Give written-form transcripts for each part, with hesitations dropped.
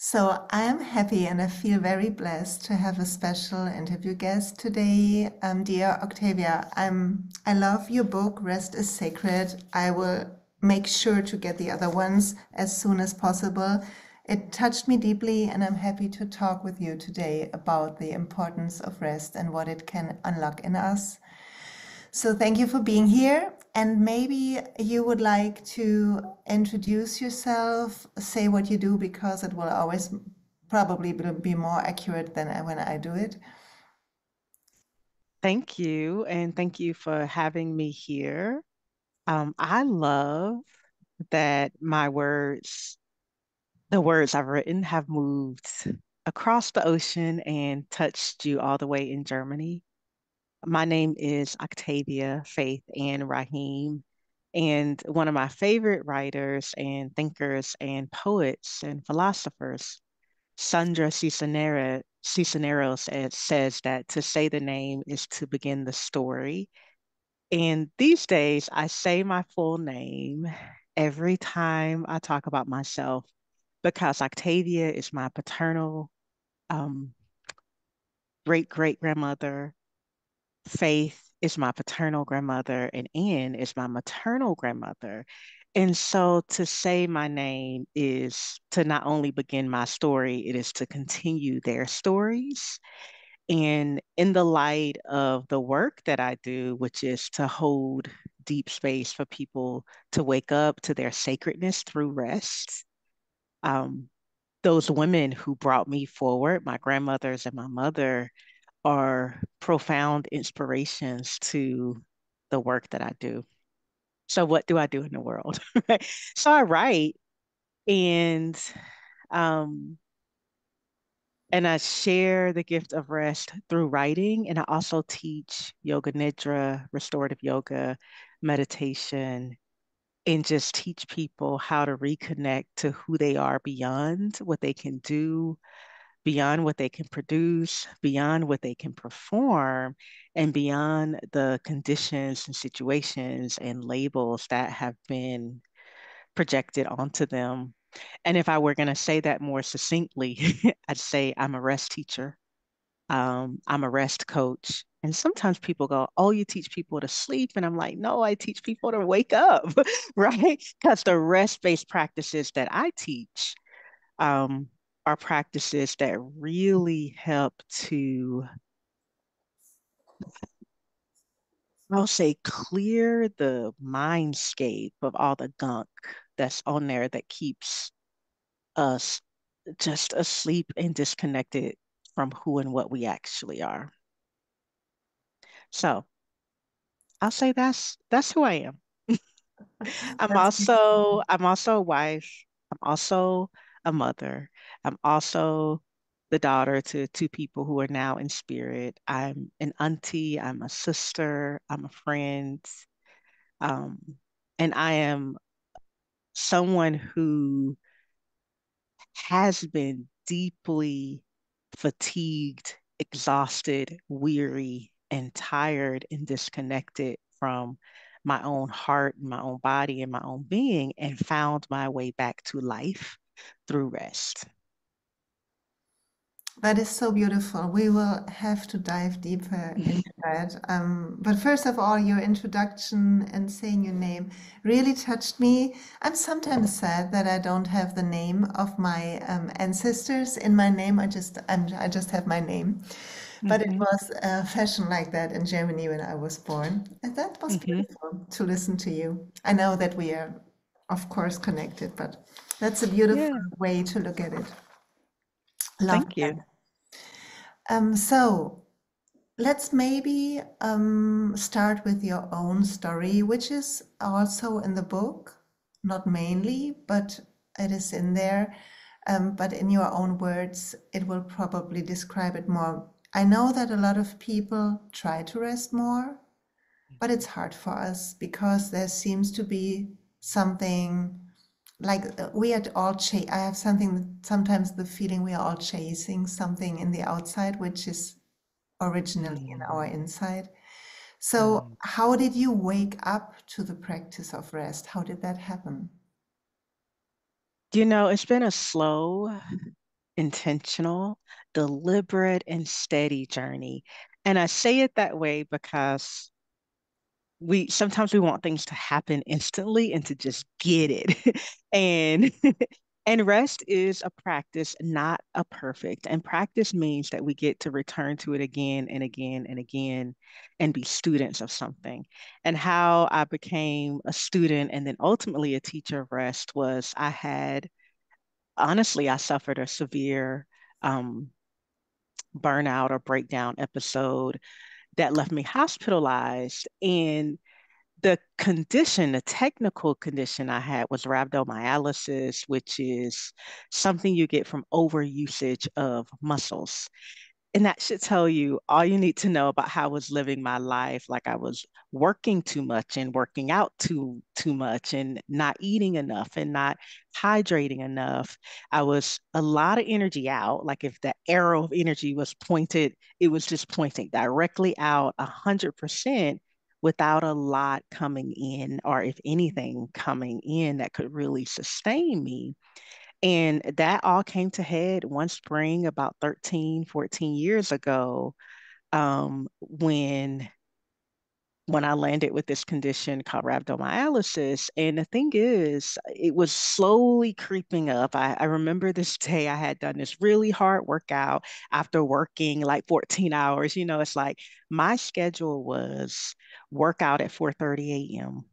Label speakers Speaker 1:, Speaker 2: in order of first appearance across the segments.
Speaker 1: So I'm happy and I feel very blessed to have a special interview guest today. Dear Octavia, I love your book, Rest is Sacred. I will make sure to get the other ones as soon as possible. It touched me deeply, and I'm happy to talk with you today about the importance of rest and what it can unlock in us. So thank you for being here. And maybe you would like to introduce yourself, say what you do, because it will always probably be more accurate than when I do it.
Speaker 2: Thank you, and thank you for having me here. I love that the words I've written, have moved across the ocean and touched you all the way in Germany. My name is Octavia Faith Ann Raheem, and one of my favorite writers and thinkers and poets and philosophers, Sandra Cisneros says that to say the name is to begin the story. And these days, I say my full name every time I talk about myself because Octavia is my paternal um, great great grandmother. Faith is my paternal grandmother, and Anne is my maternal grandmother. And so to say my name is to not only begin my story, it is to continue their stories. And in the light of the work that I do, which is to hold deep space for people to wake up to their sacredness through rest, um, those women who brought me forward, my grandmothers and my mother, are profound inspirations to the work that I do. So, what do I do in the world? So, I write and um, I share the gift of rest through writing. And I also teach yoga nidra, restorative yoga, meditation, and just teach people how to reconnect to who they are beyond what they can do, beyond what they can produce, beyond what they can perform, and beyond the conditions and situations and labels that have been projected onto them. And if I were going to say that more succinctly, I'd say I'm a rest teacher. I'm a rest coach. And sometimes people go, "Oh, you teach people to sleep." And I'm like, "No, I teach people to wake up," right? Because the rest-based practices that I teach um, are practices that really help to, I'll say, clear the mindscape of all the gunk that's on there that keeps us just asleep and disconnected from who and what we actually are. So I'll say that's who I am.
Speaker 1: That's beautiful.
Speaker 2: I'm also a wife. I'm also a mother. I'm also the daughter to two people who are now in spirit. I'm an auntie, I'm a sister, I'm a friend. Um, and I am someone who has been deeply fatigued, exhausted, weary, and tired and disconnected from my own heart, my own body, and my own being, and found my way back to life through rest.
Speaker 1: That is so beautiful. We will have to dive deeper into that. But first of all, your introduction and saying your name really touched me. I'm sometimes sad that I don't have the name of my ancestors in my name. I just have my name. But it
Speaker 2: Hmm.
Speaker 1: was a fashion like that in Germany when I was born, and that was
Speaker 2: Hmm.
Speaker 1: beautiful to listen to you. I know that we are, of course, connected, but that's a beautiful
Speaker 2: Yeah,
Speaker 1: way to look at it. Love
Speaker 2: thank
Speaker 1: that.
Speaker 2: you.
Speaker 1: So let's maybe start with your own story, which is also in the book, not mainly, but it is in there. But in your own words, it will probably describe it more. I know that a lot of people try to rest more, but it's hard for us because there seems to be something like we are all I have sometimes the feeling we are all chasing something in the outside, which is originally in our
Speaker 2: Mm.
Speaker 1: inside. So,
Speaker 2: Mm.
Speaker 1: how did you wake up to the practice of rest? How did that happen?
Speaker 2: It's been a slow intentional, deliberate, and steady journey. And I say it that way because we sometimes we want things to happen instantly and to just get it. And and rest is a practice, not a perfect. And practice means that we get to return to it again and again and again and be students of something. And how I became a student and then ultimately a teacher of rest was I had honestly I suffered a severe um burnout or breakdown episode that left me hospitalized. And the technical condition I had was rhabdomyolysis, which is something you get from overusage of muscles. And that should tell you all you need to know about how I was living my life. Like I was working too much and working out too much and not eating enough and not hydrating enough. I was a lot of energy out. Like if the arrow of energy was pointed, it was just pointing directly out 100% without a lot coming in, or if anything coming in that could really sustain me. And that all came to head one spring about 13, 14 years ago, when I landed with this condition called rhabdomyolysis. And the thing is, it was slowly creeping up. I remember this day I had done this really hard workout after working like 14 hours. You know, it's like my schedule was workout at 4:30 a.m.,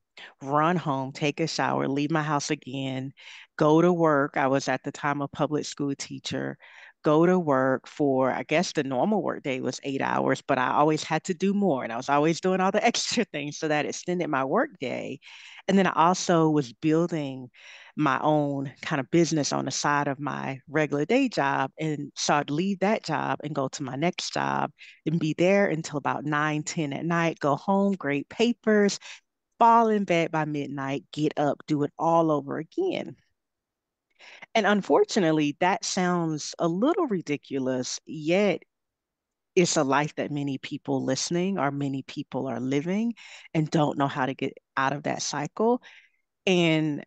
Speaker 2: run home, take a shower, leave my house again, go to work. I was at the time a public school teacher, go to work for, I guess the normal work day was 8 hours, but I always had to do more. And I was always doing all the extra things. So that extended my work day. And then I also was building my own kind of business on the side of my regular day job. And so I'd leave that job and go to my next job and be there until about 9, 10 at night, go home, grade papers, fall in bed by midnight, get up, do it all over again. And unfortunately, that sounds a little ridiculous, yet it's a life that many people listening or many people are living and don't know how to get out of that cycle. And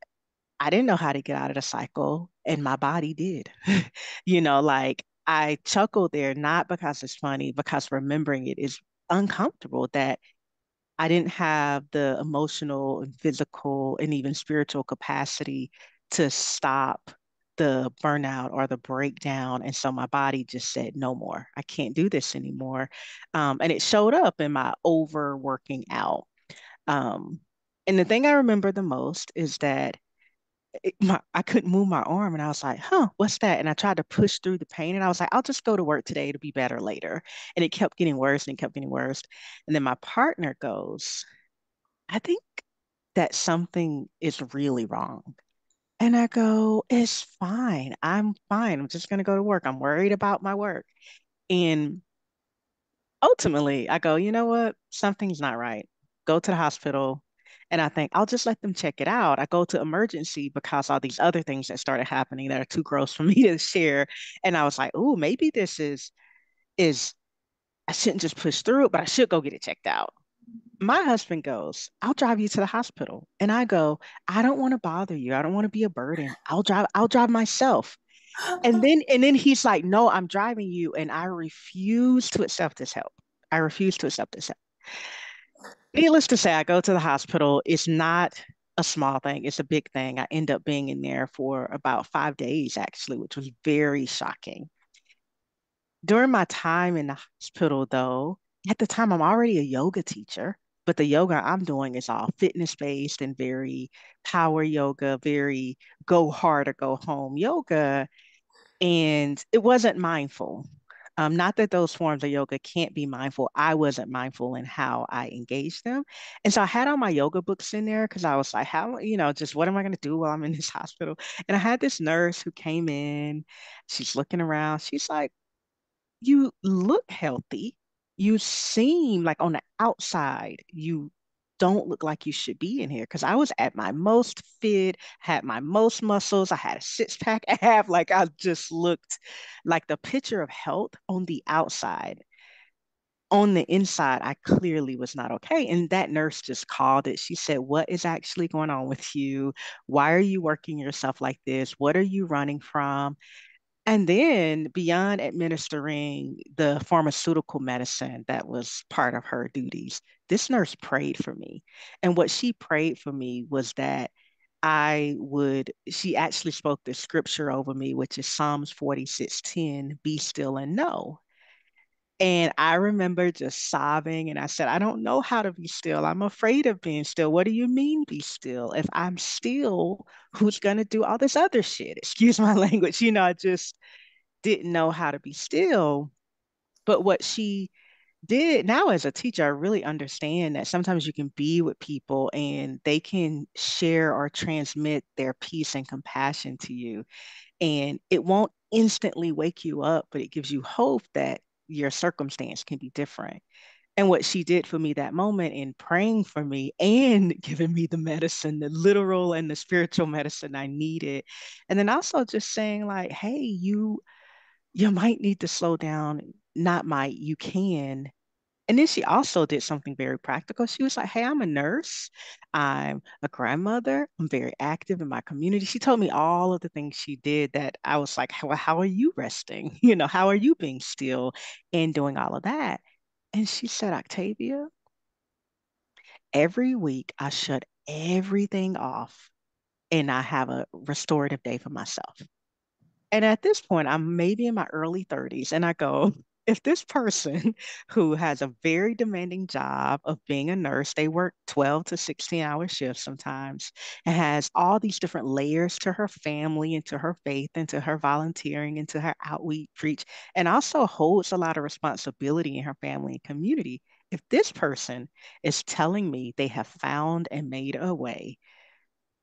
Speaker 2: I didn't know how to get out of the cycle, and my body did. Like I chuckled there, not because it's funny, because remembering it is uncomfortable that I didn't have the emotional and physical and even spiritual capacity to stop the burnout or the breakdown. And so my body just said, no more. I can't do this anymore. And it showed up in my overworking out. Um, and the thing I remember the most is that I couldn't move my arm. And I was like, huh, what's that? And I tried to push through the pain. And I was like, I'll just go to work today. It'll be better later. And it kept getting worse and it kept getting worse. And then my partner goes, I think that something is really wrong. And I go, it's fine. I'm fine. I'm just going to go to work. I'm worried about my work. And ultimately, I go, you know what? Something's not right. Go to the hospital. And I think I'll just let them check it out. I go to emergency because all these other things that started happening that are too gross for me to share. And I was like, oh, maybe this is I shouldn't just push through it, but I should go get it checked out. My husband goes, I'll drive you to the hospital. And I go, I don't want to bother you. I don't want to be a burden. I'll drive myself. And then he's like, no, I'm driving you. And I refuse to accept this help. I refuse to accept this help. Needless to say, I go to the hospital. It's not a small thing, it's a big thing. I end up being in there for about 5 days, actually, which was very shocking. During my time in the hospital, though, at the time, I'm already a yoga teacher, but the yoga I'm doing is all fitness based and very power yoga, very go hard or go home yoga. And it wasn't mindful. Not that those forms of yoga can't be mindful. I wasn't mindful in how I engaged them. And so I had all my yoga books in there because I was like, just what am I going to do while I'm in this hospital? And I had this nurse who came in. She's looking around. She's like, you look healthy. You seem like on the outside, you don't look like you should be in here. Because I was at my most fit, had my most muscles, I had a six-pack ab, like I just looked like the picture of health on the outside. On the inside, I clearly was not okay. And that nurse just called it. She said, what is actually going on with you? Why are you working yourself like this? What are you running from? And then beyond administering the pharmaceutical medicine that was part of her duties, this nurse prayed for me. And what she prayed for me was that she actually spoke the scripture over me, which is Psalms 46:10, be still and know. And I remember just sobbing, and I said, I don't know how to be still. I'm afraid of being still. What do you mean, be still? If I'm still, who's going to do all this other shit? Excuse my language. I just didn't know how to be still. But what she did now as a teacher, I really understand that sometimes you can be with people and they can share or transmit their peace and compassion to you. And it won't instantly wake you up, but it gives you hope that your circumstance can be different. And what she did for me that moment in praying for me and giving me the medicine, the literal and the spiritual medicine I needed. And then also just saying, like, hey, you might need to slow down. Not might, you can. And then she also did something very practical. She was like, hey, I'm a nurse. I'm a grandmother. I'm very active in my community. She told me all of the things she did that I was like, well, how are you resting? How are you being still and doing all of that? And she said, Octavia, every week I shut everything off and I have a restorative day for myself. And at this point, I'm maybe in my early 30s, and I go, if this person who has a very demanding job of being a nurse, they work 12 to 16-hour shifts sometimes, and has all these different layers to her family and to her faith and to her volunteering and to her outreach, and also holds a lot of responsibility in her family and community. If this person is telling me they have found and made a way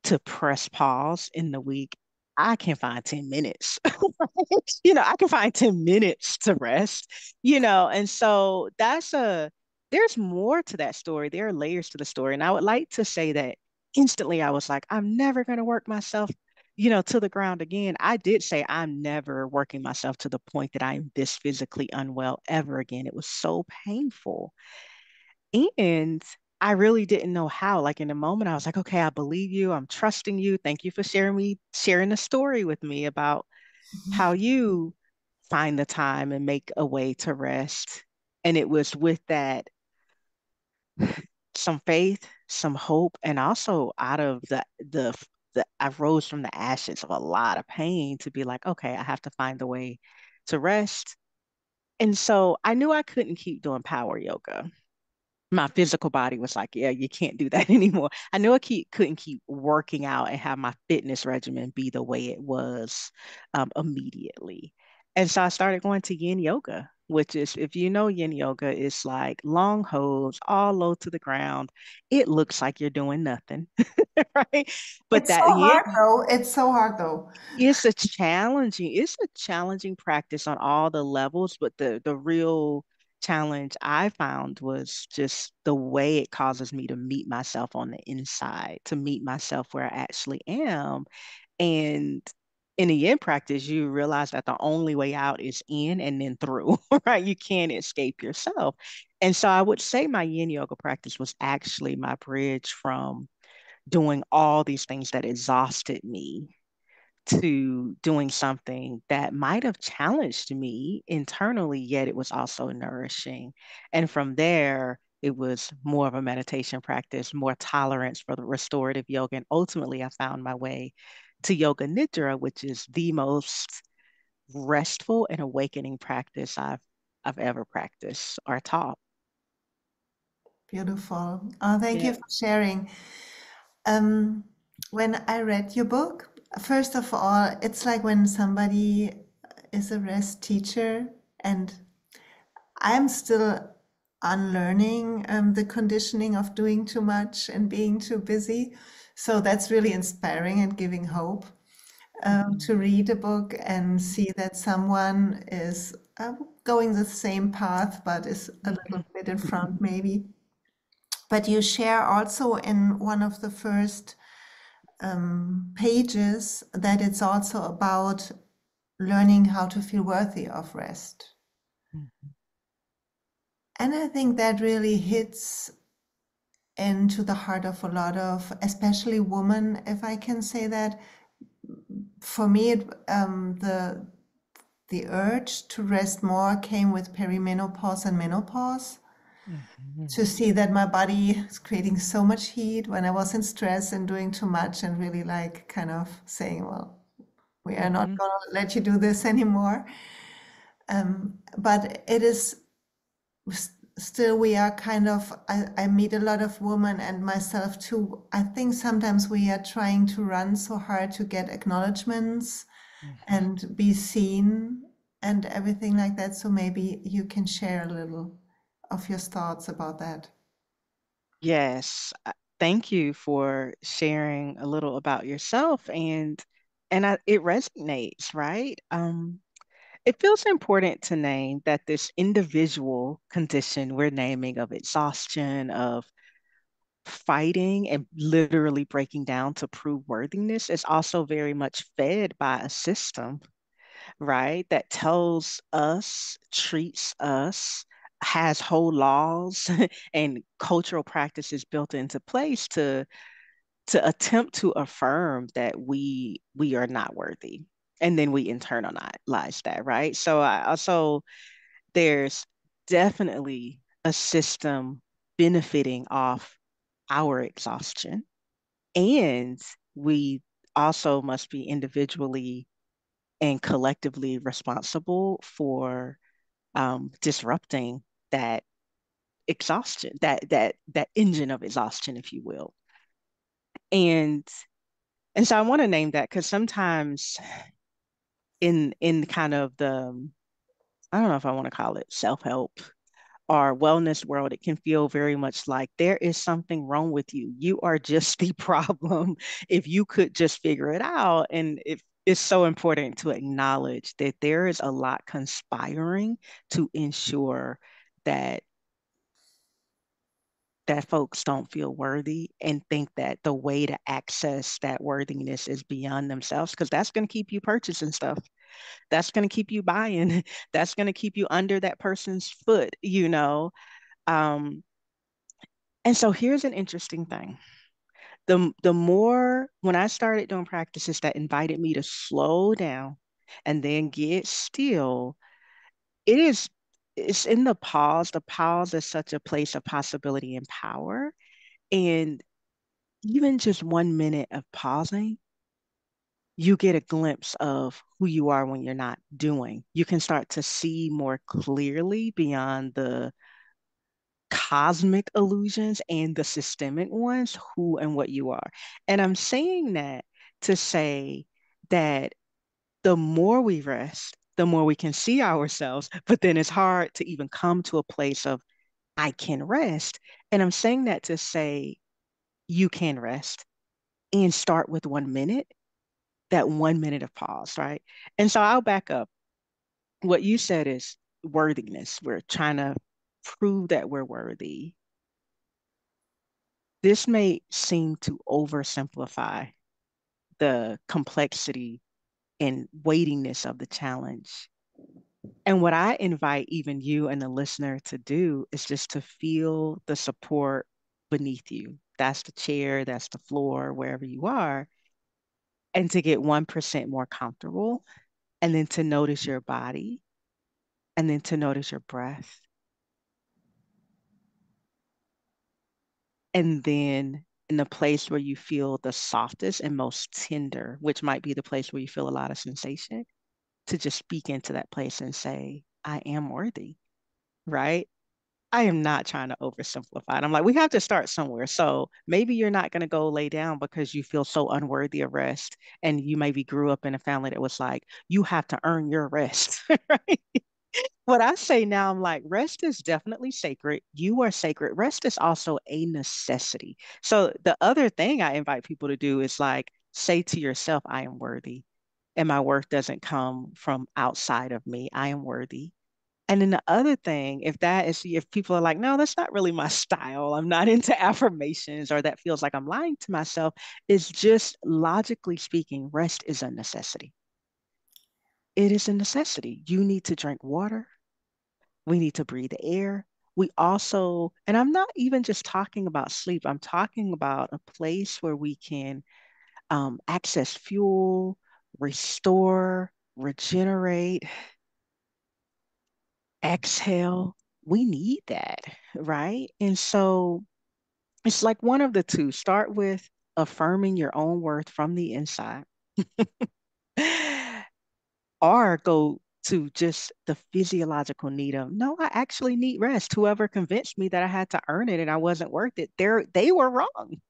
Speaker 2: to press pause in the week, I can find 10 minutes. I can find 10 minutes to rest, and so there's more to that story. There are layers to the story. And I would like to say that instantly I was like, I'm never going to work myself, to the ground again. I did say I'm never working myself to the point that I'm this physically unwell ever again. It was so painful. And I really didn't know how. Like in a moment, I was like, okay, I believe you. I'm trusting you. Thank you for sharing the story with me about how you find the time and make a way to rest. And it was with that some faith, some hope, and also out of I rose from the ashes of a lot of pain to be like, okay, I have to find a way to rest. And so I knew I couldn't keep doing power yoga. My physical body was like, yeah, you can't do that anymore. I knew couldn't keep working out and have my fitness regimen be the way it was immediately. And so I started going to yin yoga, which is, if you know yin yoga, it's like long holds, all low to the ground. It looks like you're doing nothing, right? But
Speaker 1: It's so
Speaker 2: that yin
Speaker 1: hard though. It's so hard though.
Speaker 2: it's a challenging practice on all the levels, but the real challenge I found was just the way it causes me to meet myself on the inside, to meet myself where I actually am. And in the yin practice, you realize that the only way out is in and then through, right? You can't escape yourself. And so I would say my yin yoga practice was actually my bridge from doing all these things that exhausted me to doing something that might have challenged me internally, yet it was also nourishing. And from there, it was more of a meditation practice, more tolerance for the restorative yoga. And ultimately, I found my way to yoga nidra, which is the most restful and awakening practice I've ever practiced or taught.
Speaker 1: Beautiful. Oh, thank you
Speaker 2: Yeah.
Speaker 1: for sharing. Um, when I read your book, first of all, it's like when somebody is a rest teacher, and I'm still unlearning the conditioning of doing too much and being too busy. So that's really inspiring and giving hope
Speaker 2: Mhm.
Speaker 1: to read a book and see that someone is going the same path but is a little bit in front, maybe. But you share also in one of the first pages that it's also about learning how to feel worthy of rest.
Speaker 2: Mhm.
Speaker 1: And I think that really hits into the heart of a lot of, especially women, if I can say that. For me, the the urge to rest more came with perimenopause and menopause.
Speaker 2: Mhm.
Speaker 1: To see that my body is creating so much heat when I was in stress and doing too much, and really like kind of saying, well, we are not
Speaker 2: Mhm.
Speaker 1: going to let you do this anymore. But it is still, we are kind of, I meet a lot of women and myself too. I think sometimes we are trying to run so hard to get acknowledgements
Speaker 2: Mhm.
Speaker 1: and be seen and everything like that. So maybe you can share a little of your thoughts about that.
Speaker 2: Yes. Thank you for sharing a little about yourself it resonates, right? It feels important to name that this individual condition we're naming of exhaustion, of fighting and literally breaking down to prove worthiness is also very much fed by a system, right? That tells us, treats us, has whole laws and cultural practices built into place to attempt to affirm that we are not worthy. And then we internalize that, right? So I also there's definitely a system benefiting off our exhaustion. And we also must be individually and collectively responsible for disrupting that exhaustion, that engine of exhaustion, if you will. And and so I want to name that because sometimes in kind of the I don't know if I want to call it self-help or wellness world, it can feel very much like there is something wrong with you. You are just the problem. If you could just figure it out. And it's so important to acknowledge that there is a lot conspiring to ensure that folks don't feel worthy and think that the way to access that worthiness is beyond themselves, because that's going to keep you purchasing stuff. That's going to keep you buying. That's going to keep you under that person's foot. Um, And so here's an interesting thing. The more when I started doing practices that invited me to slow down and then get still, it is it's in the pause. The pause is such a place of possibility and power. And even just 1 minute of pausing, you get a glimpse of who you are when you're not doing. You can start to see more clearly beyond the cosmic illusions and the systemic ones, who and what you are. And I'm saying that to say that the more we rest, the more we can see ourselves, but then it's hard to even come to a place of, I can rest. And I'm saying that to say, you can rest and start with 1 minute, that 1 minute of pause, right? And so I'll back up. What you said is worthiness. We're trying to prove that we're worthy. This may seem to oversimplify the complexity and weightiness of the challenge. And what I invite even you and the listener to do is just to feel the support beneath you. That's the chair, that's the floor, wherever you are, and to get 1% more comfortable, and then to notice your body, and then to notice your breath. And then in the place where you feel the softest and most tender, which might be the place where you feel a lot of sensation, to just speak into that place and say, I am worthy, right? I am not trying to oversimplify it. I'm like, we have to start somewhere. So maybe you're not going to go lay down because you feel so unworthy of rest. And you maybe grew up in a family that was like, you have to earn your rest, right? What I say now, I'm like, rest is definitely sacred. You are sacred. Rest is also a necessity. So the other thing I invite people to do is like, say to yourself, I am worthy. And my worth doesn't come from outside of me. I am worthy. And then the other thing, if people are like, no, that's not really my style, I'm not into affirmations, or that feels like I'm lying to myself, is just logically speaking, rest is a necessity. It is a necessity. You need to drink water. We need to breathe air. We also, and I'm not even just talking about sleep, I'm talking about a place where we can access fuel, restore, regenerate. exhale. We need that, right? And so it's like one of the two. Start with affirming your own worth from the inside, or go to just the physiological need of, no, I actually need rest. Whoever convinced me that I had to earn it and I wasn't worth it, they were wrong.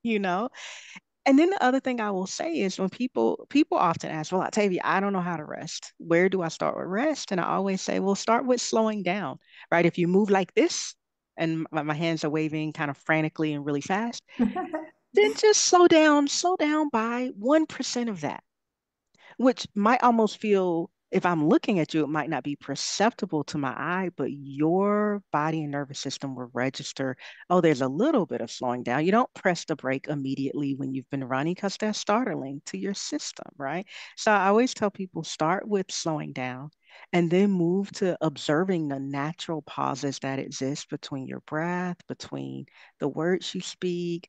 Speaker 2: And then the other thing I will say is when people often ask, well, Octavia, I don't know how to rest. Where do I start with rest? And I always say, well, start with slowing down, right? If you move like this and my hands are waving kind of frantically and really fast, then just slow down by 1% of that, which might almost feel, if I'm looking at you, it might not be perceptible to my eye, but your body and nervous system will register, oh, there's a little bit of slowing down. You don't press the brake immediately when you've been running because that's startling to your system, right? So I always tell people start with slowing down and then move to observing the natural pauses that exist between your breath, between the words you speak,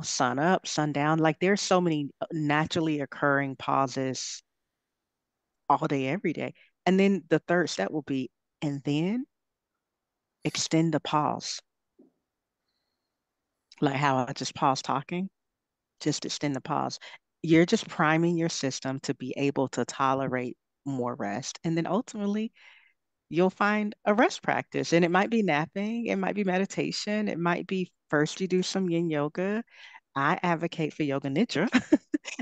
Speaker 2: sun up, sun down. Like there's so many naturally occurring pauses all day, every day. And then the third step will be, and then extend the pause. Like how I just paused talking, just extend the pause. You're just priming your system to be able to tolerate more rest. And then ultimately, you'll find a rest practice. And it might be napping, it might be meditation, it might be first you do some yin yoga. I advocate for yoga nidra.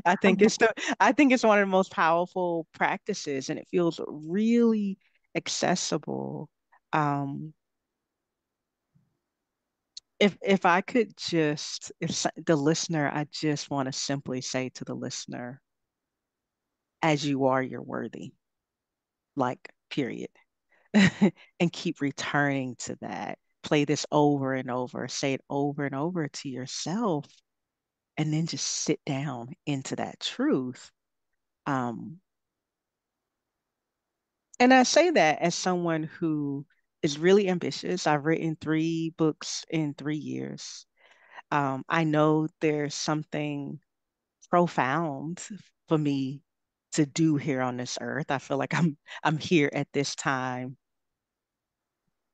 Speaker 2: I think it's one of the most powerful practices and it feels really accessible. Um, if I could just the listener, I just want to simply say to the listener, as you are, you're worthy. Like, period. And keep returning to that. Play this over and over, say it over and over to yourself, and then just sit down into that truth. Um, and I say that as someone who is really ambitious. I've written 3 books in 3 years. I know there's something profound for me to do here on this earth. I feel like I'm here at this time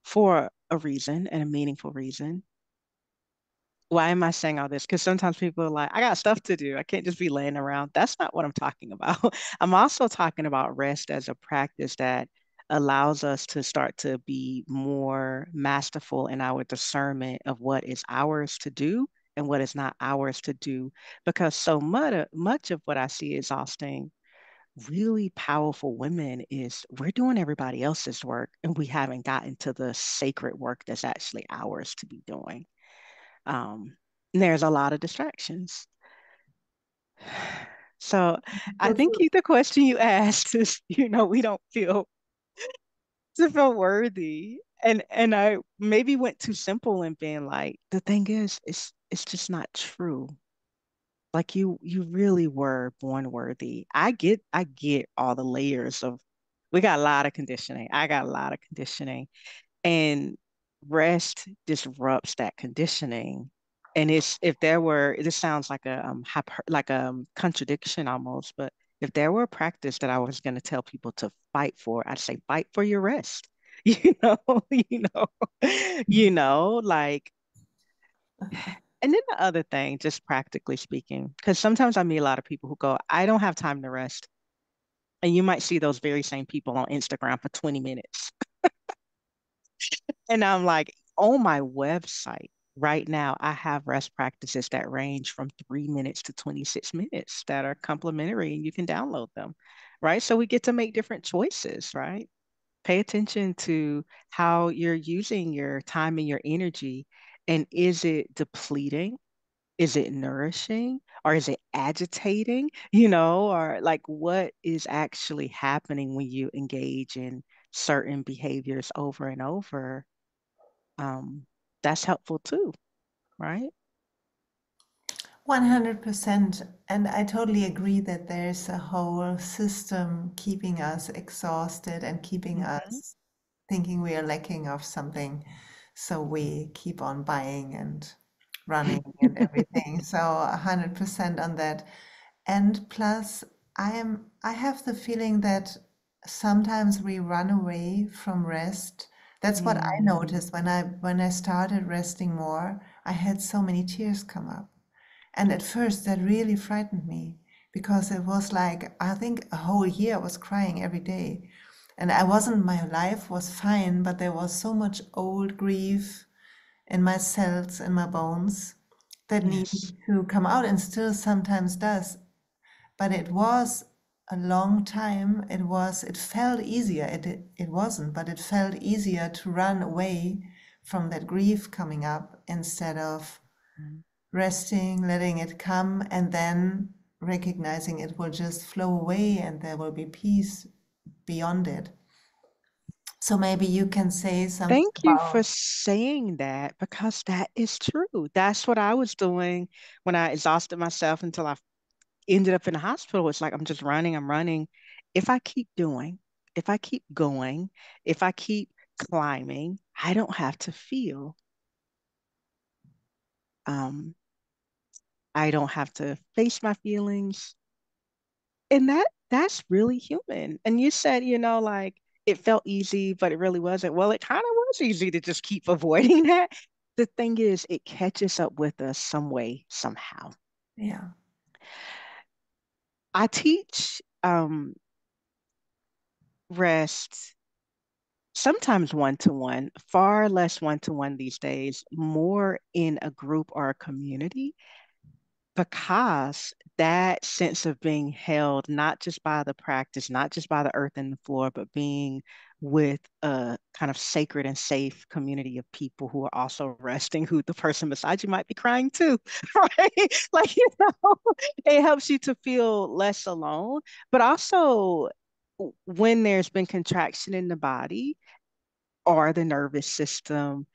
Speaker 2: for a reason and a meaningful reason. Why am I saying all this? Because sometimes people are like, I got stuff to do. I can't just be laying around. That's not what I'm talking about. I'm also talking about rest as a practice that allows us to start to be more masterful in our discernment of what is ours to do and what is not ours to do. Because so much of what I see exhausting really powerful women is we're doing everybody else's work and we haven't gotten to the sacred work that's actually ours to be doing. Um, and there's a lot of distractions. So I
Speaker 1: So
Speaker 2: think
Speaker 1: true.
Speaker 2: the question you asked is, we don't feel to feel worthy. And I maybe went too simple in being like, the thing is, it's just not true. Like you really were born worthy. I get all the layers of we got a lot of conditioning. I got a lot of conditioning. And rest disrupts that conditioning. And it's if there were, this sounds like a contradiction almost, but if there were a practice that I was going to tell people to fight for, I'd say fight for your rest. You know, you know, like, and then the other thing, just practically speaking, because sometimes I meet a lot of people who go, I don't have time to rest. And you might see those very same people on Instagram for 20 minutes. And I'm like, on my website right now, I have rest practices that range from 3 minutes to 26 minutes that are complimentary and you can download them, right? So we get to make different choices, right? Pay attention to how you're using your time and your energy. And is it depleting? Is it nourishing? Or is it agitating? Or like what is actually happening when you engage in certain behaviors over and over? um, that's helpful too, right?
Speaker 1: 100%. And I totally agree that there's a whole system keeping us exhausted and keeping
Speaker 2: Hmm.
Speaker 1: us thinking we are lacking of something. So we keep on buying and running and everything. So 100% on that. And plus, I have the feeling that sometimes we run away from rest. That's what I
Speaker 2: Mm,
Speaker 1: noticed when I started resting more. I had so many tears come up. And at first that really frightened me because it was like I think a whole year I was crying every day. And I wasn't my life was fine, but there was so much old grief in my cells and my bones that
Speaker 2: yes.
Speaker 1: needed to come out and still sometimes does. But it was a long time. It felt easier. It wasn't, but it felt easier to run away from that grief coming up instead of
Speaker 2: Mm.
Speaker 1: resting, letting it come, and then recognizing it will just flow away and there will be peace beyond it. So maybe you can say something
Speaker 2: Thank you for
Speaker 1: about,
Speaker 2: saying that because that is true. That's what I was doing when I exhausted myself until I ended up in the hospital. It's like I'm just running, I'm running. If I keep doing, if I keep going, if I keep climbing, I don't have to feel. Um, I don't have to face my feelings. And that's really human. And you said, like it felt easy, but it really wasn't. Well, it kind of was easy to just keep avoiding that. The thing is, it catches up with us some way, somehow.
Speaker 1: yeah.
Speaker 2: I teach rest sometimes one to one, far less one to one these days, more in a group or a community, because that sense of being held not just by the practice, not just by the earth and the floor, but being with a kind of sacred and safe community of people who are also resting, who the person beside you might be crying too, right? Like, it helps you to feel less alone, but also when there's been contraction in the body or the nervous system,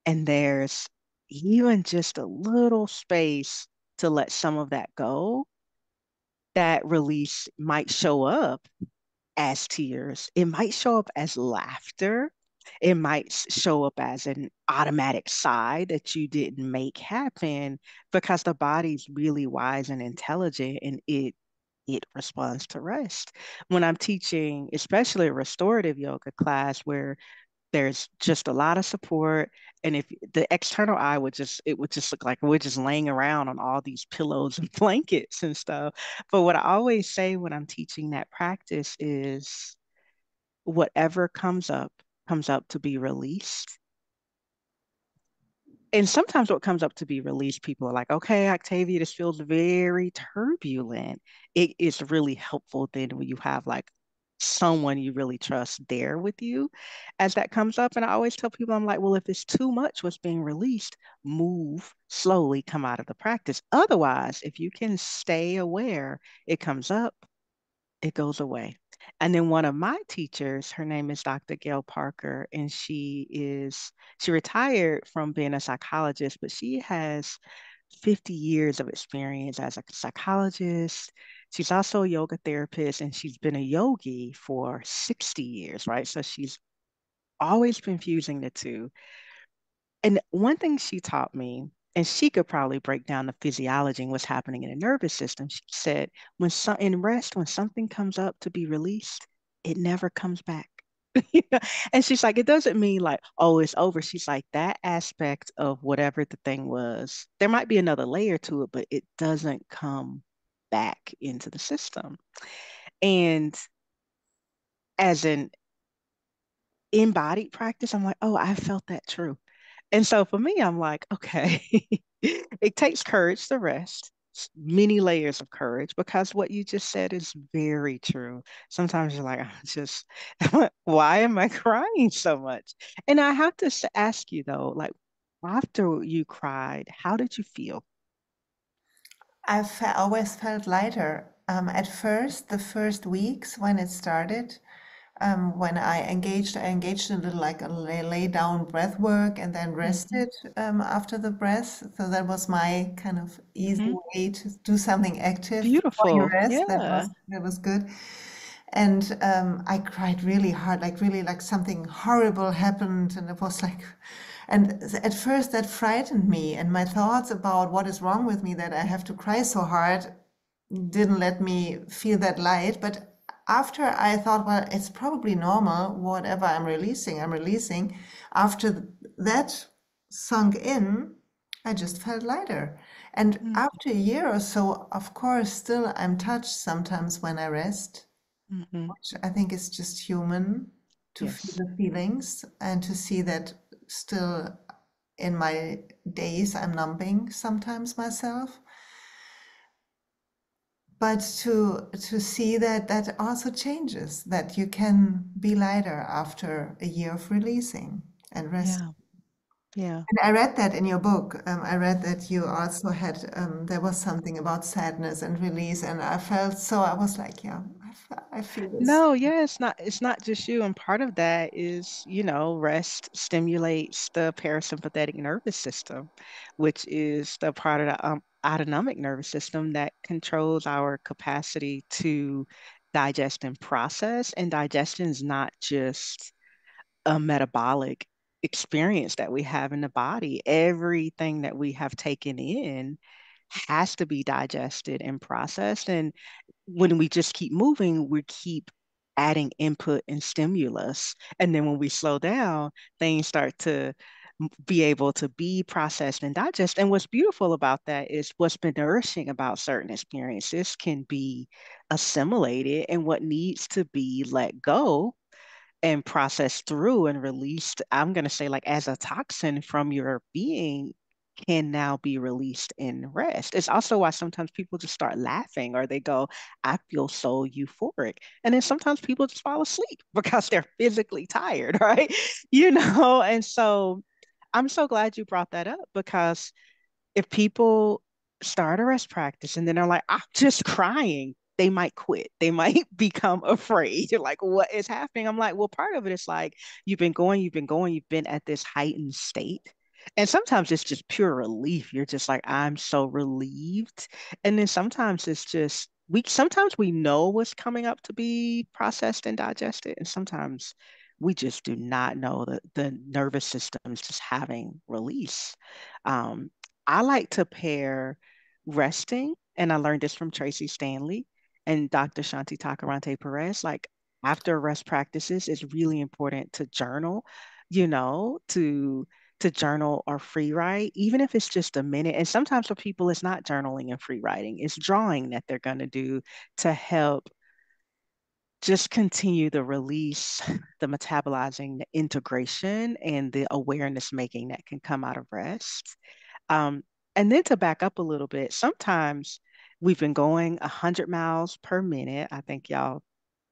Speaker 2: and there's even just a little space to let some of that go, that release might show up as tears. It might show up as laughter. It might show up as an automatic sigh that you didn't make happen because the body's really wise and intelligent and it responds to rest. When I'm teaching, especially a restorative yoga class where there's just a lot of support. And if the external eye it would just look like we're just laying around on all these pillows and blankets and stuff. But what I always say when I'm teaching that practice is whatever comes up to be released. And sometimes what comes up to be released, people are like, okay, Octavia, this feels very turbulent. It is really helpful then when you have like someone you really trust there with you as that comes up. And I always tell people, I'm like, well, if it's too much what's being released, move slowly, come out of the practice. Otherwise, if you can stay aware, it comes up, it goes away. And then one of my teachers, her name is Dr. Gail Parker, and she retired from being a psychologist, but she has 50 years of experience as a psychologist. She's also a yoga therapist, and she's been a yogi for 60 years, right? So she's always been fusing the two. And one thing she taught me, and she could probably break down the physiology and what's happening in the nervous system. She said, in rest, when something comes up to be released, it never comes back. You know? And she's like, it doesn't mean like, oh, it's over. She's like, that aspect of whatever the thing was, there might be another layer to it, but it doesn't come back into the system. And as an embodied practice, I'm like, oh, I felt that true. And so for me, I'm like, okay, it takes courage to rest, many layers of courage, because what you just said is very true. Sometimes you're like, I just, why am I crying so much? And I have to ask you though, like, after you cried, how did you feel?
Speaker 1: Always felt lighter. At first, the first weeks when it started, when I engaged in a little like a lay down breath work and then
Speaker 2: Hmm.
Speaker 1: rested after the breath. So that was my kind of easy
Speaker 2: Hmm.
Speaker 1: way to do something active before you
Speaker 2: Beautiful.
Speaker 1: rest.
Speaker 2: Yeah.
Speaker 1: That was good. And I cried really hard, like really like something horrible happened, and it was like, and at first that frightened me, and my thoughts about what is wrong with me that I have to cry so hard didn't let me feel that light. But after I thought, well, it's probably normal, whatever I'm releasing. After that sunk in, I just felt lighter. And
Speaker 2: Mm,
Speaker 1: after a year or so, of course, still I'm touched sometimes when I rest,
Speaker 2: mhm.
Speaker 1: which I think is just human to feel
Speaker 2: Yes.
Speaker 1: the feelings and to see that still in my days I'm numbing sometimes myself. But to see that that also changes, that you can be lighter after a year of releasing and rest.
Speaker 2: Yeah. Yeah.
Speaker 1: And I read that in your book. I read that you also had there was something about sadness and release, and I felt so. I was like, yeah, I feel this.
Speaker 2: No, yeah, it's not just you. And part of that is, rest stimulates the parasympathetic nervous system, which is the part of the autonomic nervous system that controls our capacity to digest and process. And digestion is not just a metabolic experience that we have in the body. Everything that we have taken in has to be digested and processed. And when we just keep moving, we keep adding input and stimulus. And then when we slow down, things start to be able to be processed and digest. And what's beautiful about that is what's been nourishing about certain experiences can be assimilated, and what needs to be let go and processed through and released, I'm going to say, like as a toxin from your being, can now be released in rest. It's also why sometimes people just start laughing or they go, I feel so euphoric. And then sometimes people just fall asleep because they're physically tired, right? And so I'm so glad you brought that up, because if people start a rest practice and then they're like, I'm just crying, they might quit. They might become afraid. You're like, what is happening? I'm like, well, part of it is like you've been at this heightened state. And sometimes it's just pure relief. You're just like, I'm so relieved. And then sometimes it's just sometimes we know what's coming up to be processed and digested. And sometimes we just do not know that the nervous system is just having release. Um, I like to pair resting, and I learned this from Tracy Stanley and Dr. Shanti Takarante Perez. Like after rest practices, it's really important to journal, to journal or free write, even if it's just a minute. And sometimes for people, it's not journaling and free writing, it's drawing that they're going to do to help just continue the release, the metabolizing, the integration, and the awareness making that can come out of rest. Um, and then to back up a little bit, sometimes we've been going 100 miles per minute. I think y'all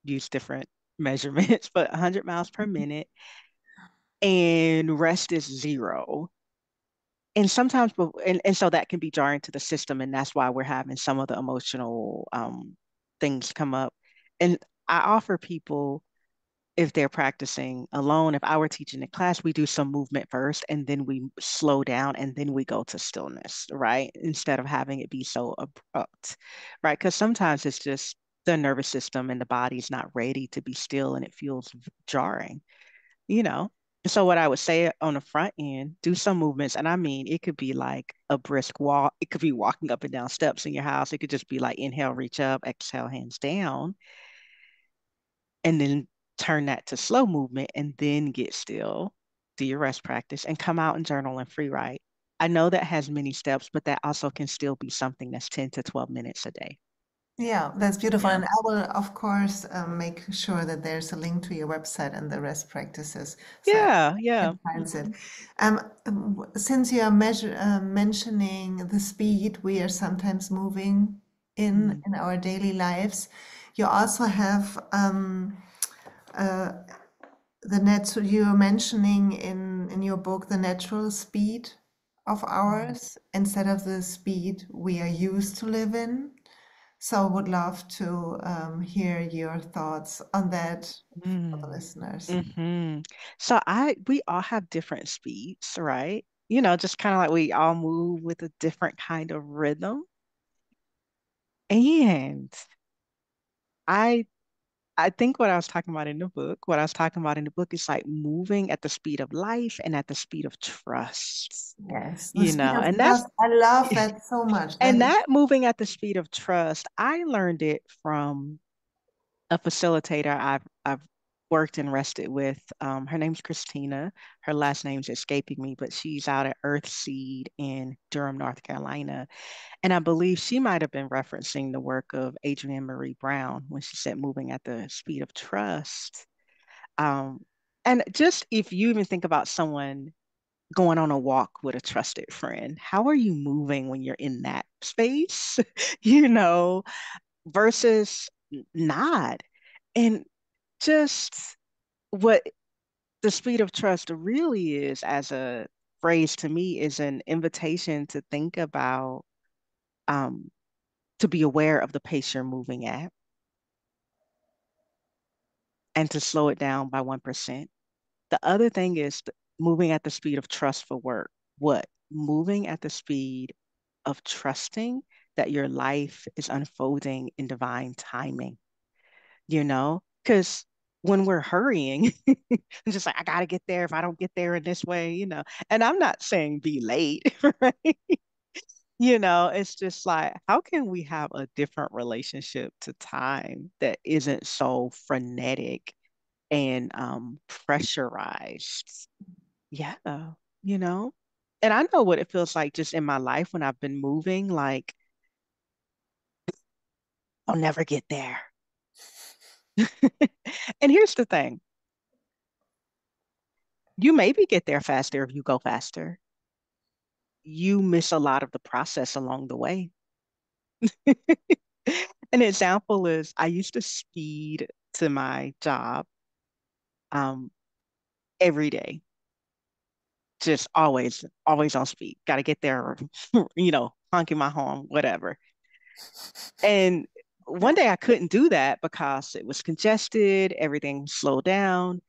Speaker 2: use different measurements, but 100 miles per minute, and rest is zero. And sometimes, and so that can be jarring to the system. And that's why we're having some of the emotional things come up. And I offer people, if they're practicing alone, if I were teaching a class, we do some movement first and then we slow down and then we go to stillness, right? Instead of having it be so abrupt, right? Because sometimes it's just the nervous system and the body's not ready to be still and it feels jarring, you know? So what I would say on the front end, do some movements. And I mean, it could be like a brisk walk. It could be walking up and down steps in your house. It could just be like inhale, reach up, exhale, hands down, and then turn that to slow movement and then get still, do your rest practice, and come out and journal and free write. I know that has many steps, but that also can still be something that's 10 to 12 minutes a day.
Speaker 1: Yeah, that's beautiful.
Speaker 2: Yeah.
Speaker 1: And I will, of course, make sure that there's a link to your website and the rest practices so
Speaker 2: Yeah,
Speaker 1: everyone
Speaker 2: yeah.
Speaker 1: finds it.
Speaker 2: Mhm.
Speaker 1: Since you are mentioning the speed we are sometimes moving
Speaker 2: Mm,
Speaker 1: in our daily lives, you also have uh, so you're mentioning in your book the natural speed of
Speaker 2: mm,
Speaker 1: ours instead of the speed we are used to live in. So would love to hear your thoughts on that for the
Speaker 2: mm,
Speaker 1: listeners.
Speaker 2: So we all have different speeds, right? Just kind of like we all move with a different kind of rhythm. And I I think what I was talking about in the book is like moving at the speed of life and at the speed of trust,
Speaker 1: Yes, the speed of
Speaker 2: and that's
Speaker 1: trust. I love that so much. That
Speaker 2: and
Speaker 1: is,
Speaker 2: that moving at the speed of trust, I learned it from a facilitator I've worked and rested with. Her name's Christina. Her last name's escaping me, but she's out at Earth Seed in Durham, North Carolina. And I believe she might have been referencing the work of Adrienne Marie Brown when she said moving at the speed of trust. Um, and just if you even think about someone going on a walk with a trusted friend, how are you moving when you're in that space, you know, versus not? And just what the speed of trust really is, as a phrase to me, is an invitation to think about, um, to be aware of the pace you're moving at and to slow it down by 1%. The other thing is moving at the speed of trust for work. What? Moving at the speed of trusting that your life is unfolding in divine timing, you know? Because when we're hurrying, I'm just like, I gotta get there. If I don't get there in this way, and I'm not saying be late, right? It's just like, how can we have a different relationship to time that isn't so frenetic and pressurized? Yeah, you know? And I know what it feels like just in my life when I've been moving, like, I'll never get there. And here's the thing, you maybe get there faster if you go faster. You miss a lot of the process along the way. An example is I used to speed to my job um, every day, just always, always on speed. Got to get there, honking my horn, whatever. And one day I couldn't do that because it was congested, everything slowed down.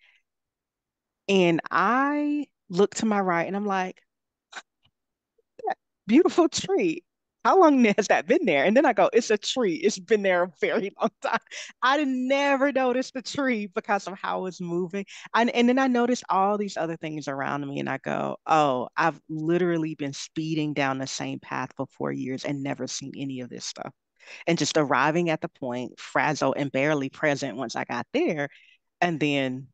Speaker 2: And I looked to my right and I'm like, beautiful tree. How long has that been there? And then I go, it's a tree. It's been there a very long time. I never noticed the tree because of how it's moving. And then I noticed all these other things around me, and I go, oh, I've literally been speeding down the same path for 4 years and never seen any of this stuff. And just arriving at the point, frazzled and barely present once I got there. And then,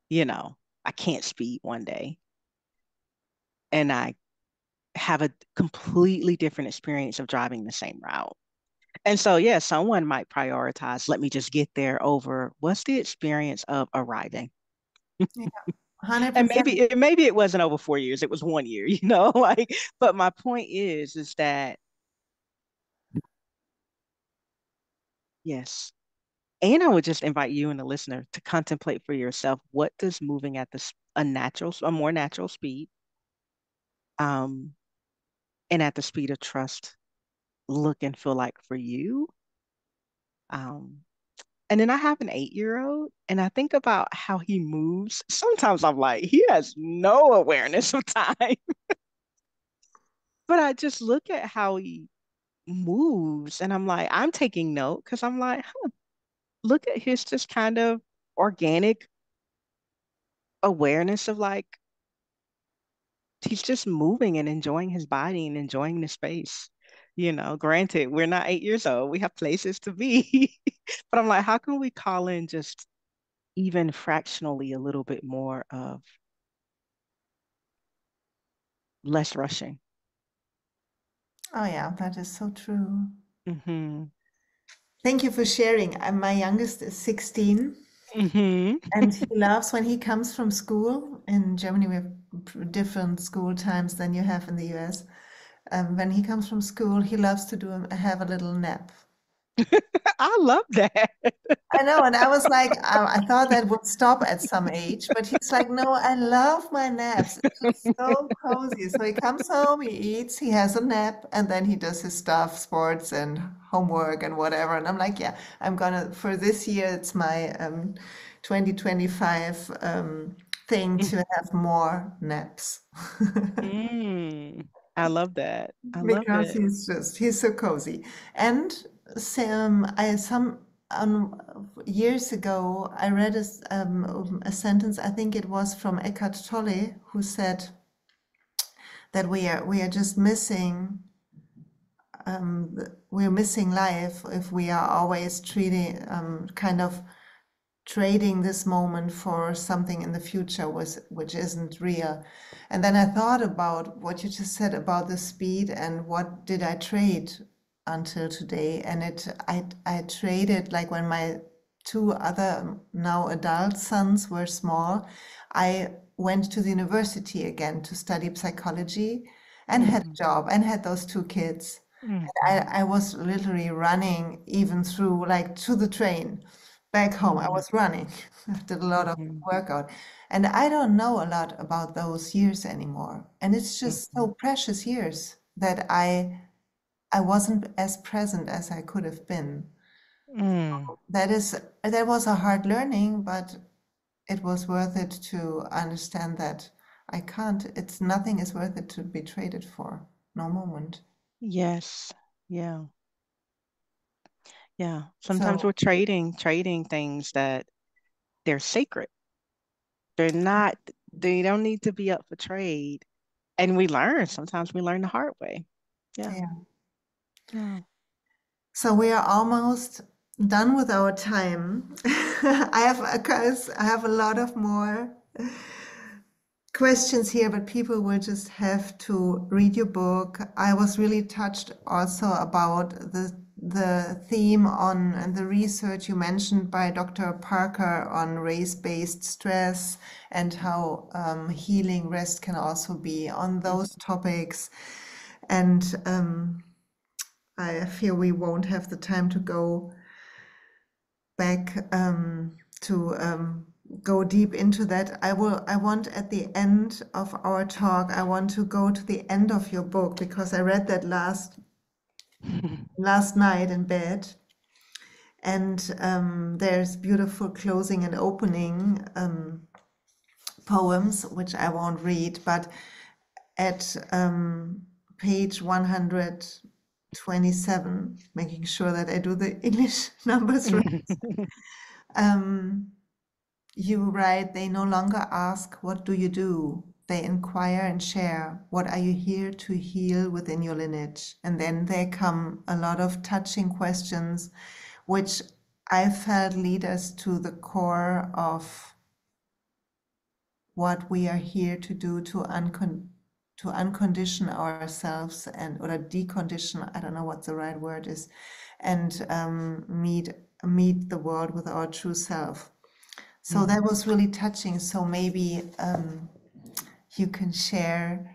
Speaker 2: you know, I can't speed one day. And I have a completely different experience of driving the same route. And so, yeah, someone might prioritize, let me just get there over what's the experience of arriving.
Speaker 1: Yeah,
Speaker 2: And
Speaker 1: 100%.
Speaker 2: maybe it wasn't over 4 years, it was 1 year, like, but my point is that yes. And I would just invite you and the listener to contemplate for yourself, what does moving at a more natural speed, um, and at the speed of trust look and feel like for you? Um, And then I have an 8-year old, and I think about how he moves. Sometimes I'm like, he has no awareness of time. But I just look at how he moves, and I'm like, I'm taking note because I'm like, huh, look at his just kind of organic awareness of like, he's just moving and enjoying his body and enjoying the space. Granted, we're not 8 years old, we have places to be. But I'm like, how can we call in just even fractionally a little bit more of less rushing?
Speaker 1: Oh, yeah, that is so true.
Speaker 2: Mm-hmm.
Speaker 1: Thank you for sharing. My youngest is 16,
Speaker 2: Mm-hmm.
Speaker 1: and he loves when he comes from school. In Germany, we have different school times than you have in the US. When he comes from school, he loves to have a little nap.
Speaker 2: I love that.
Speaker 1: I know, and I was like, I thought that would stop at some age, but he's like, no, I love my naps. It's just so cozy. So he comes home, he eats, he has a nap, and then he does his stuff, sports and homework and whatever. And I'm like, yeah, for this year, it's my 2025 thing to have more naps.
Speaker 2: Mm, I love that. I love
Speaker 1: Because
Speaker 2: it.
Speaker 1: he's so cozy. And some years ago I read a sentence, I think it was from Eckhart Tolle, who said that we are just missing we're missing life if we are always treating kind of trading this moment for something in the future which isn't real. And then I thought about what you just said about the speed and what did I trade until today. And I traded, like when my two other now adult sons were small, I went to the university again to study psychology and had a
Speaker 2: Mhm.
Speaker 1: job and had those two kids.
Speaker 2: Mhm.
Speaker 1: I was literally running even through, like, to the train back home. I
Speaker 2: Mhm.
Speaker 1: was running. I did a lot of
Speaker 2: Mhm.
Speaker 1: workout. And I don't know a lot about those years anymore. And it's just so
Speaker 2: Mhm.
Speaker 1: precious years that I wasn't as present as I could have been.
Speaker 2: Mm.
Speaker 1: That was a hard learning, but it was worth it to understand that it's nothing is worth it to be traded for. No moment.
Speaker 2: Yes. Yeah. Yeah. Sometimes we're
Speaker 1: So
Speaker 2: trading things that they're sacred. They're not, they don't need to be up for trade. And sometimes we learn the hard way. Yeah.
Speaker 1: yeah.
Speaker 2: Yeah.
Speaker 1: So we are almost done with our time. I have a lot of more questions here, but people will just have to read your book. I was really touched also about the theme on and the research you mentioned by Dr. Parker on race-based stress and how healing rest can also be on those topics. And I fear we won't have the time to go back to go deep into that. I want at the end of our talk, I want to go to the end of your book because I read that last night in bed. And there's beautiful closing and opening poems, which I won't read, but at page 127, making sure that I do the English numbers right. Um, You write, they no longer ask, what do you do? They inquire and share, what are you here to heal within your lineage? And then there come a lot of touching questions, which I felt lead us to the core of what we are here to do to uncondition ourselves and or decondition, I don't know what the right word is, and meet the world with our true self. So that was really touching. So maybe you can share,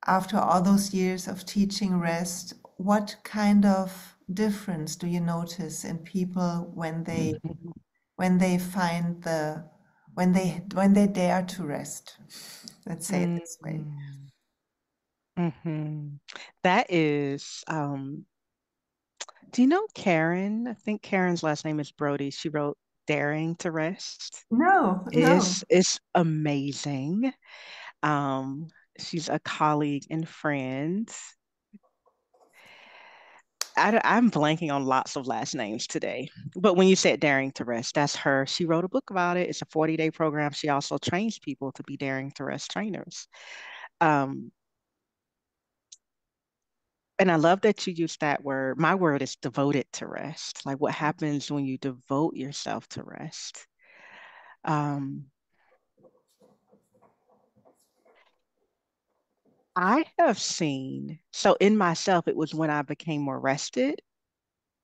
Speaker 1: after all those years of teaching rest, what kind of difference do you notice in people when they find when they dare to rest? Let's say it this way.
Speaker 2: Mhm. Mhm. That is, do you know Karen? I think Karen's last name is Brody. She wrote Daring to Rest.
Speaker 1: No, no.
Speaker 2: It's amazing. Um, she's a colleague and friend. I'm blanking on lots of last names today. But when you said Daring to Rest, that's her. She wrote a book about it. It's a 40-day program. She also trains people to be Daring to Rest trainers. Um, and I love that you use that word. My word is devoted to rest. Like what happens when you devote yourself to rest. Um, I have seen, so in myself, it was when I became more rested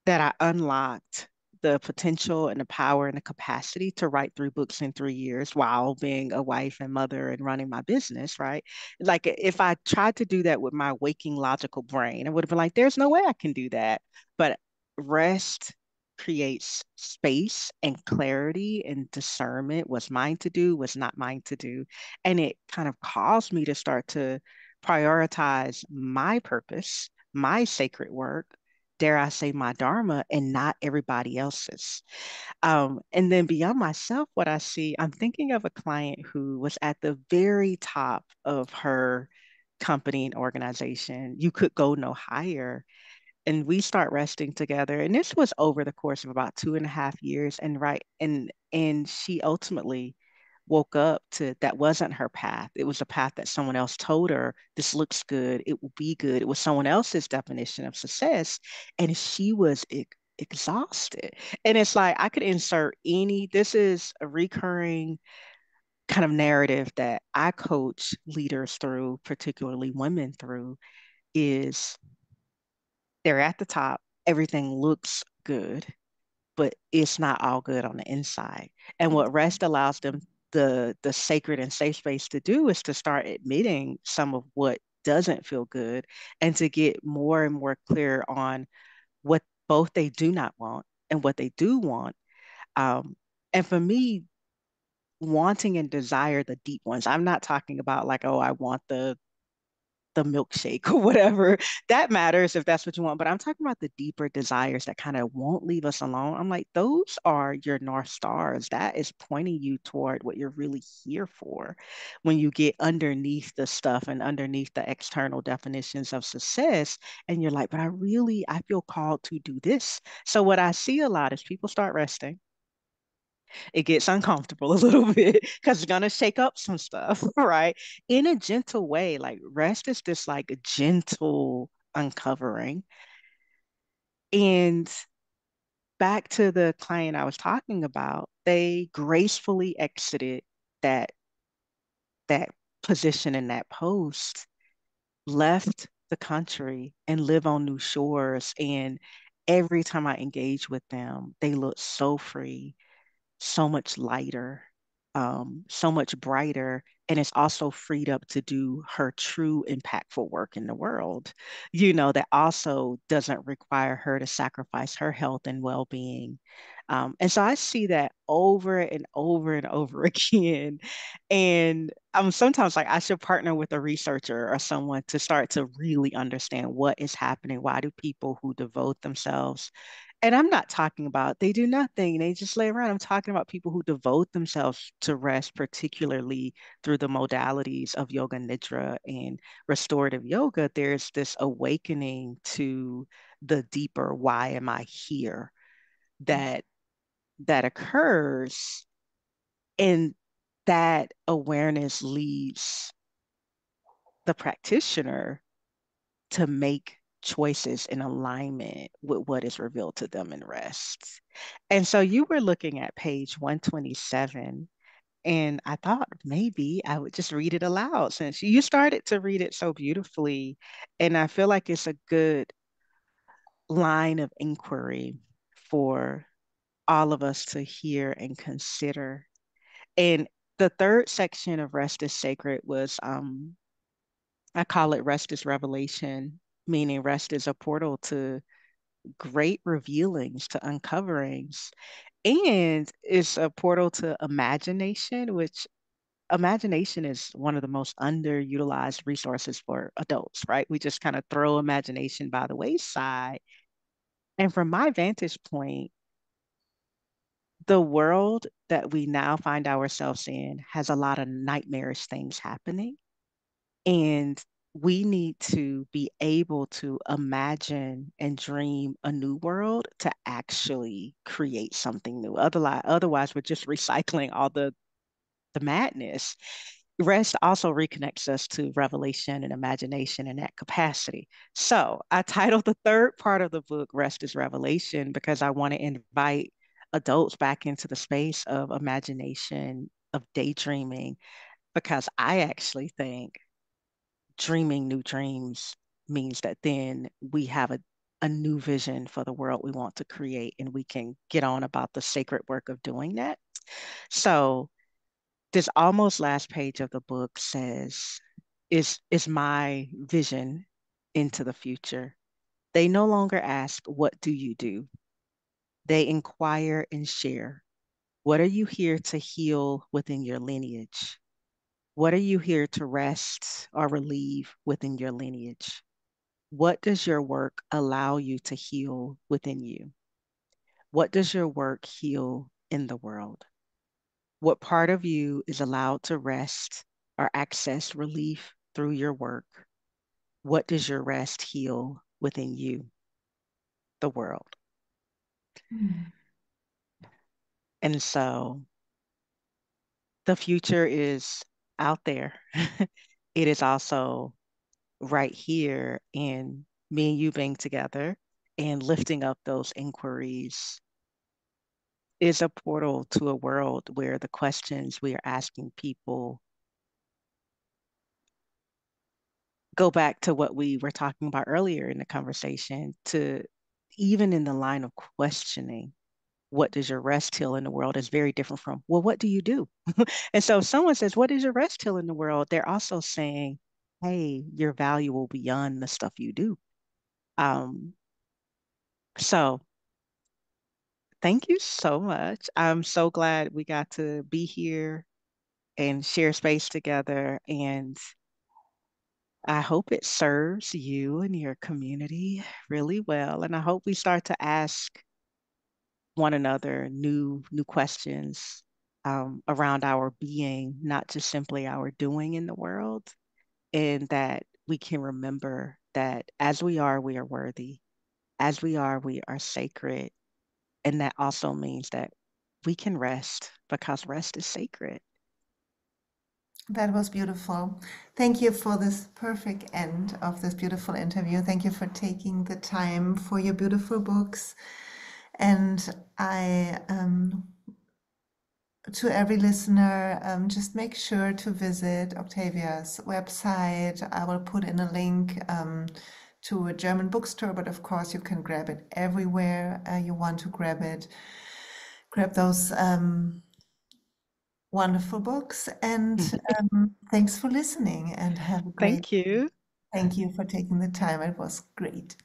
Speaker 2: that I unlocked the potential and the power and the capacity to write 3 books in 3 years while being a wife and mother and running my business, right? Like if I tried to do that with my waking logical brain, I would have been like, there's no way I can do that. But rest creates space and clarity and discernment. What's mine to do, what's not mine to do. And it kind of caused me to start to prioritize my purpose, my sacred work, dare I say, my dharma and not everybody else's. And then beyond myself, what I see, I'm thinking of a client who was at the very top of her company and organization. You could go no higher. And we start resting together. And this was over the course of about 2.5 years. And she ultimately woke up to that wasn't her path. It was a path that someone else told her, this looks good, it will be good. It was someone else's definition of success. And she was exhausted. And it's like I could insert this is a recurring kind of narrative that I coach leaders through, particularly women through, is they're at the top, everything looks good, but it's not all good on the inside. And what rest allows them the sacred and safe space to do is to start admitting some of what doesn't feel good and to get more and more clear on what both they do not want and what they do want. And for me, wanting and desire the deep ones. I'm not talking about like, oh, I want the milkshake or whatever. That matters if that's what you want. But I'm talking about the deeper desires that kind of won't leave us alone. I'm like, those are your North Stars. That is pointing you toward what you're really here for. When you get underneath the stuff and underneath the external definitions of success, and you're like, but I feel called to do this. So what I see a lot is people start resting, it gets uncomfortable a little bit because it's gonna shake up some stuff, right? In a gentle way, like rest is this like a gentle uncovering. And back to the client I was talking about, they gracefully exited that that position in that post, left the country and live on new shores. And every time I engage with them, they look so free, so much lighter, so much brighter, and it's also freed up to do her true impactful work in the world, that also doesn't require her to sacrifice her health and well-being. And so I see that over and over and over again. And I'm sometimes like, I should partner with a researcher or someone to start to really understand what is happening. Why do people who devote themselves, and I'm not talking about they do nothing, they just lay around. I'm talking about people who devote themselves to rest, particularly through the modalities of yoga nidra and restorative yoga. There's this awakening to the deeper why am I here that occurs, and that awareness leads the practitioner to make choices in alignment with what is revealed to them in rest. And so you were looking at page 127, and I thought maybe I would just read it aloud since you started to read it so beautifully. And I feel like it's a good line of inquiry for all of us to hear and consider. And the third section of Rest is Sacred was I call it Rest is Revelation, meaning rest is a portal to great revealings, to uncoverings, and it's a portal to imagination, which imagination is one of the most underutilized resources for adults, right? We just kind of throw imagination by the wayside. And from my vantage point, the world that we now find ourselves in has a lot of nightmarish things happening. And we need to be able to imagine and dream a new world to actually create something new. Otherwise, we're just recycling all the madness. Rest also reconnects us to revelation and imagination in that capacity. So I titled the third part of the book, Rest is Revelation, because I want to invite adults back into the space of imagination, of daydreaming, because I actually think dreaming new dreams means that then we have a new vision for the world we want to create, and we can get on about the sacred work of doing that. So this almost last page of the book says, is my vision into the future. They no longer ask, what do you do? They inquire and share. What are you here to heal within your lineage? What are you here to rest or relieve within your lineage? What does your work allow you to heal within you? What does your work heal in the world? What part of you is allowed to rest or access relief through your work? What does your rest heal within you, the world?
Speaker 1: Mm.
Speaker 2: And so The future is out there. It is also right here in me and you being together and lifting up those inquiries is a portal to a world where the questions we are asking people go back to what we were talking about earlier in the conversation, to even in the line of questioning, what does your rest heal in the world is very different from, well, what do you do? And so if someone says, what is your rest heal in the world? They're also saying, hey, you're valuable beyond the stuff you do. Um, so thank you so much. I'm so glad we got to be here and share space together. And I hope it serves you and your community really well. And I hope we start to ask one another new questions around our being, not just simply our doing in the world, and that we can remember that as we are worthy. As we are sacred. And that also means that we can rest because rest is sacred.
Speaker 1: That was beautiful. Thank you for this perfect end of this beautiful interview. Thank you for taking the time for your beautiful books. And to every listener, just make sure to visit Octavia's website. I will put in a link to a German bookstore, but of course you can grab it everywhere you want to grab it. Grab those wonderful books, and thanks for listening, and have a great.
Speaker 2: Thank you.
Speaker 1: Thank you for taking the time. It was great.